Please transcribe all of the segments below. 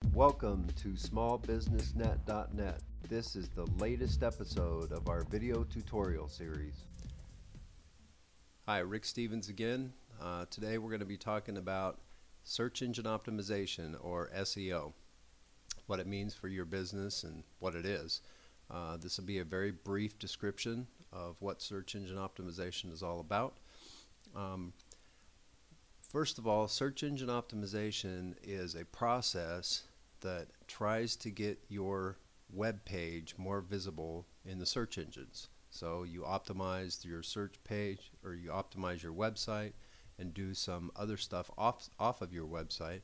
Welcome to smallbusinessnet.net. This is the latest episode of our video tutorial series. Hi, Rick Stevens again. Today we're going to be talking about search engine optimization, or SEO, what it means for your business and what it is. This will be a very brief description of what search engine optimization is all about. First of all, search engine optimization is a process that tries to get your web page more visible in the search engines. So you optimize your search page, or you optimize your website and do some other stuff off of your website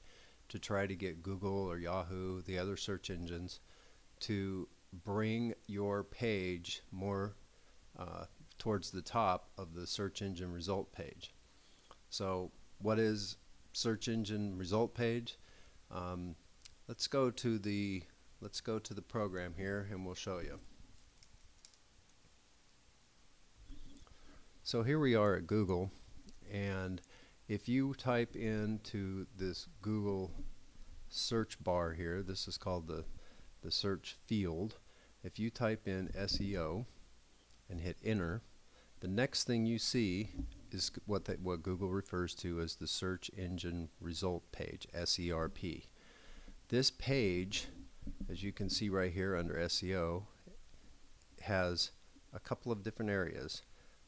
to try to get Google or Yahoo, the other search engines, to bring your page more towards the top of the search engine result page. So what is search engine result page? Let's go to the program here and we'll show you. So here we are at Google, and if you type into this Google search bar here, this is called the search field. If you type in SEO and hit enter, the next thing you see is what Google refers to as the search engine result page, SERP. This page, as you can see right here under SEO, has a couple of different areas.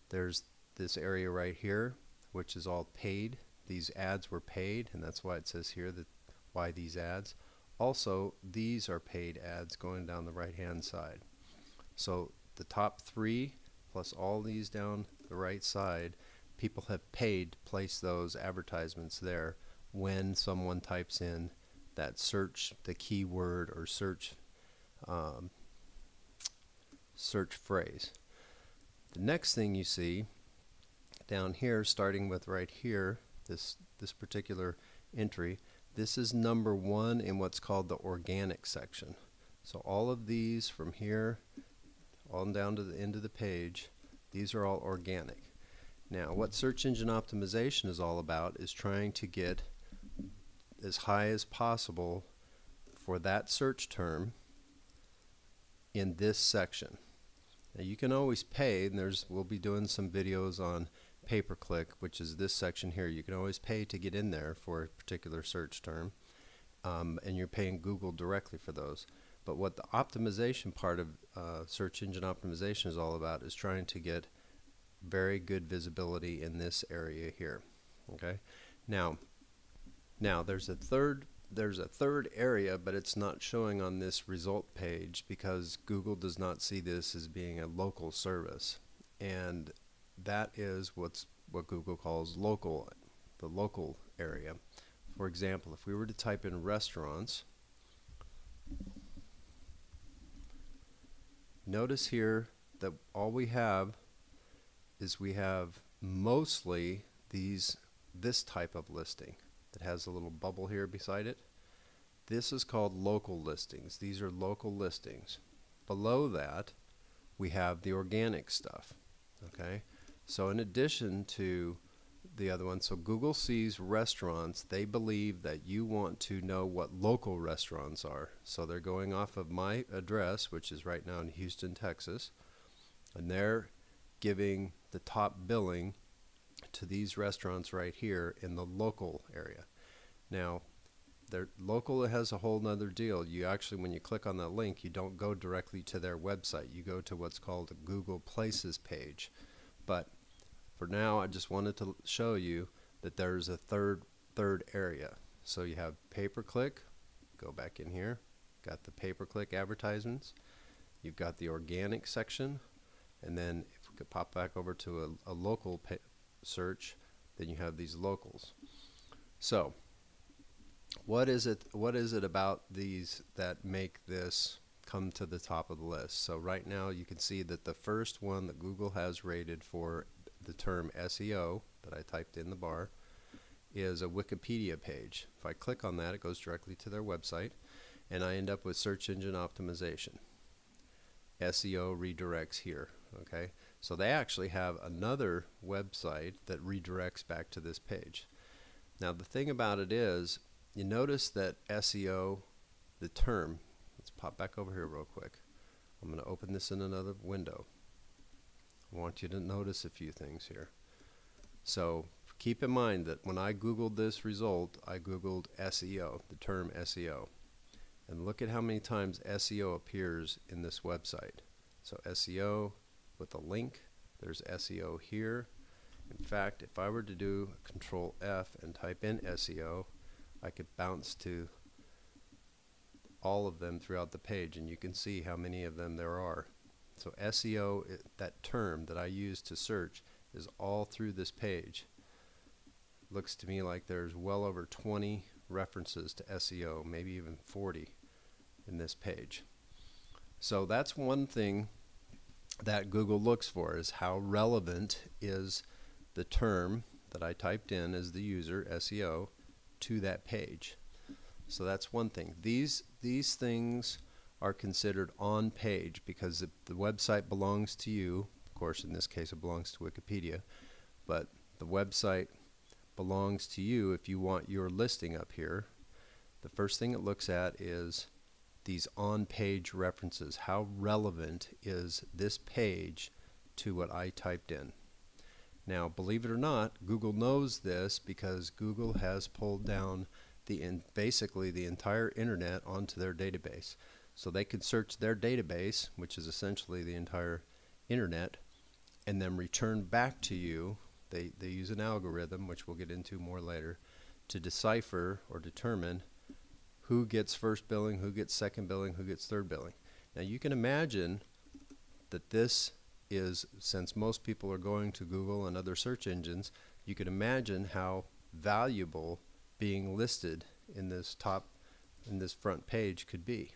There's this area right here, which is all paid. These ads were paid, and that's why it says here that why these ads. Also, these are paid ads going down the right hand side. So the top three plus all these down the right side, people have paid to place those advertisements there when someone types in that search, the keyword or search phrase. The next thing you see down here, starting with right here, this particular entry, this is number one in what's called the organic section. So all of these from here on down to the end of the page, these are all organic. Now, what search engine optimization is all about is trying to get as high as possible for that search term in this section. Now, you can always pay, and we'll be doing some videos on pay-per-click, which is this section here. You can always pay to get in there for a particular search term, and you're paying Google directly for those. But what the optimization part of search engine optimization is all about is trying to get very good visibility in this area here. Okay. Now there's a third area, but it's not showing on this result page because Google does not see this as being a local service, and that is what Google calls local, the local area. For example, if we were to type in restaurants, notice here that all we have is we have mostly this type of listing that has a little bubble here beside it. This is called local listings. These are local listings. Below that we have the organic stuff. Okay, so in addition to the other one, so Google sees restaurants, they believe that you want to know what local restaurants are. So they're going off of my address, which is right now in Houston, Texas, and they're giving the top billing to these restaurants right here in the local area. Now, their local has a whole nother deal. You actually, when you click on that link, you don't go directly to their website. You go to what's called a Google Places page. But for now, I just wanted to show you that there's a third area. So you have pay-per-click. Go back in here. Got the pay-per-click advertisements. You've got the organic section, and then if we could pop back over to a local search, then you have these locals. So what is it about these that make this come to the top of the list? So right now you can see that the first one that Google has rated for the term SEO that I typed in the bar is a Wikipedia page. If I click on that, it goes directly to their website, and I end up with search engine optimization. SEO redirects here. Okay, so they actually have another website that redirects back to this page. Now the thing about it is, you notice that SEO the term. Let's pop back over here real quick. I'm going to open this in another window. I want you to notice a few things here. So keep in mind that when I Googled this result, I Googled SEO, the term SEO. And look at how many times SEO appears in this website. So SEO with a link, there's SEO here. In fact, if I were to do Control F and type in SEO, I could bounce to all of them throughout the page, and you can see how many of them there are. So SEO, that term that I use to search, is all through this page. Looks to me like there's well over 20 references to SEO, maybe even 40 in this page. So that's one thing that Google looks for, is how relevant is the term that I typed in as the user, SEO, to that page. So that's one thing. These things are considered on page because the website belongs to you. Of course, in this case it belongs to Wikipedia, but the website belongs to you. If you want your listing up here, the first thing it looks at is these on-page references. How relevant is this page to what I typed in? Now, believe it or not, Google knows this because Google has pulled down basically the entire internet onto their database. So they can search their database, which is essentially the entire internet, and then return back to you. They use an algorithm, which we'll get into more later, to decipher or determine who gets first billing, who gets second billing, who gets third billing. Now you can imagine that this is, since most people are going to Google and other search engines, you can imagine how valuable being listed in this front page could be.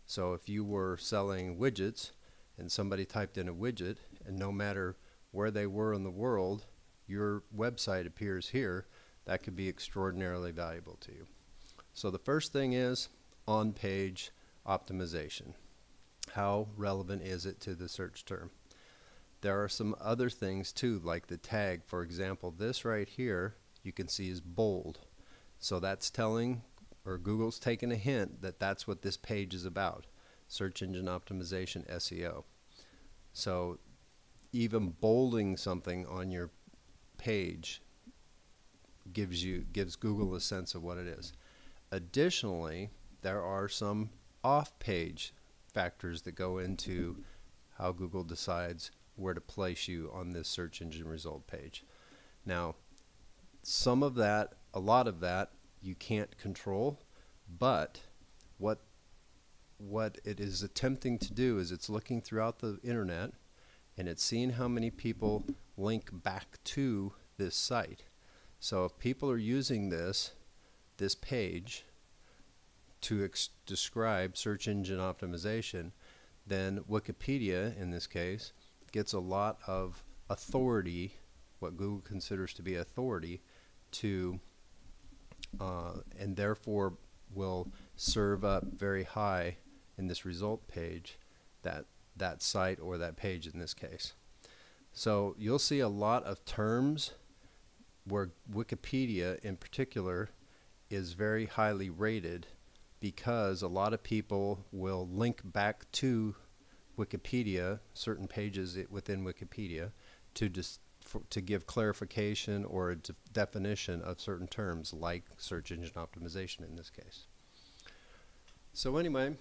So if you were selling widgets and somebody typed in a widget, and no matter where they were in the world, your website appears here, that could be extraordinarily valuable to you. So the first thing is on-page optimization. How relevant is it to the search term? There are some other things too, like the tag. For example, this right here you can see is bold. So that's telling, or Google's taken a hint that that's what this page is about. Search engine optimization, SEO. So even bolding something on your page gives Google a sense of what it is. Additionally, there are some off-page factors that go into how Google decides where to place you on this search engine result page. Now, some of that, a lot of that, you can't control, but what it is attempting to do is it's looking throughout the internet and it's seeing how many people link back to this site. So if people are using this page to describe search engine optimization, then Wikipedia, in this case, gets a lot of authority, what Google considers to be authority, to and therefore will serve up very high in this result page that site or that page in this case. So you'll see a lot of terms where Wikipedia in particular is very highly rated because a lot of people will link back to Wikipedia, certain pages within Wikipedia, to give clarification or a definition of certain terms like search engine optimization in this case. So anyway,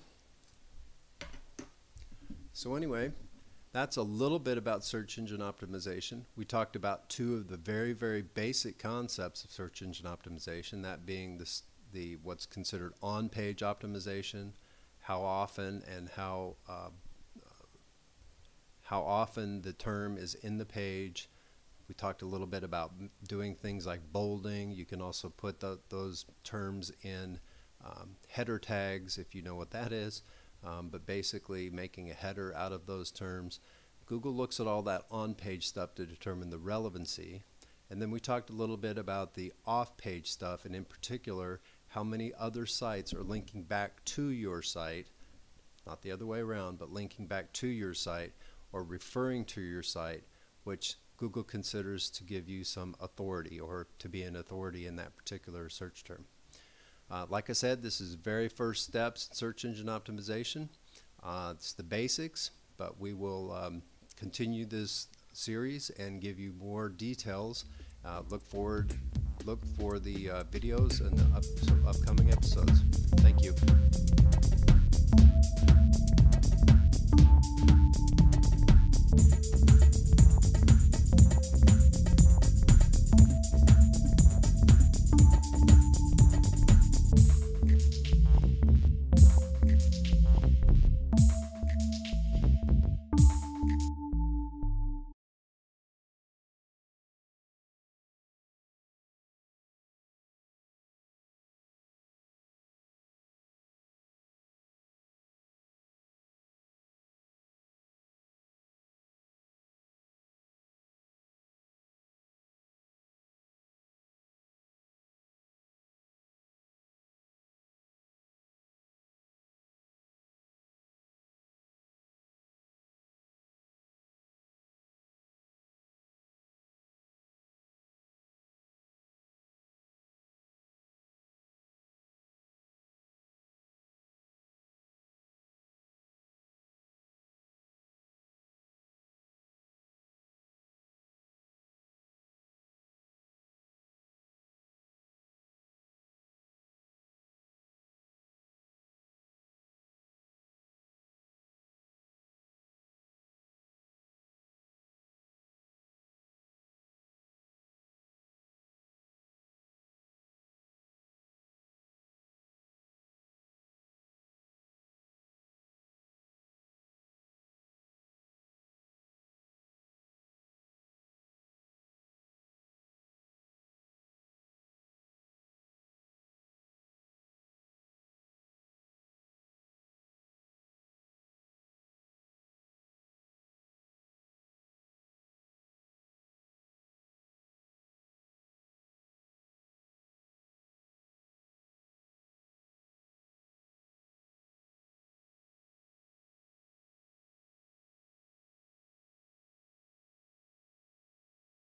that's a little bit about search engine optimization. We talked about two of the very, very basic concepts of search engine optimization, that being what's considered on-page optimization, how often and how often the term is in the page. We talked a little bit about doing things like bolding. You can also put those terms in header tags, if you know what that is, but basically making a header out of those terms. Google looks at all that on-page stuff to determine the relevancy. And then we talked a little bit about the off-page stuff, and in particular, how many other sites are linking back to your site, not the other way around, but linking back to your site or referring to your site, which Google considers to give you some authority or to be an authority in that particular search term. Like I said, this is very first steps in search engine optimization. It's the basics, but we will continue this series and give you more details. Look for the videos and the upcoming episodes. Thank you.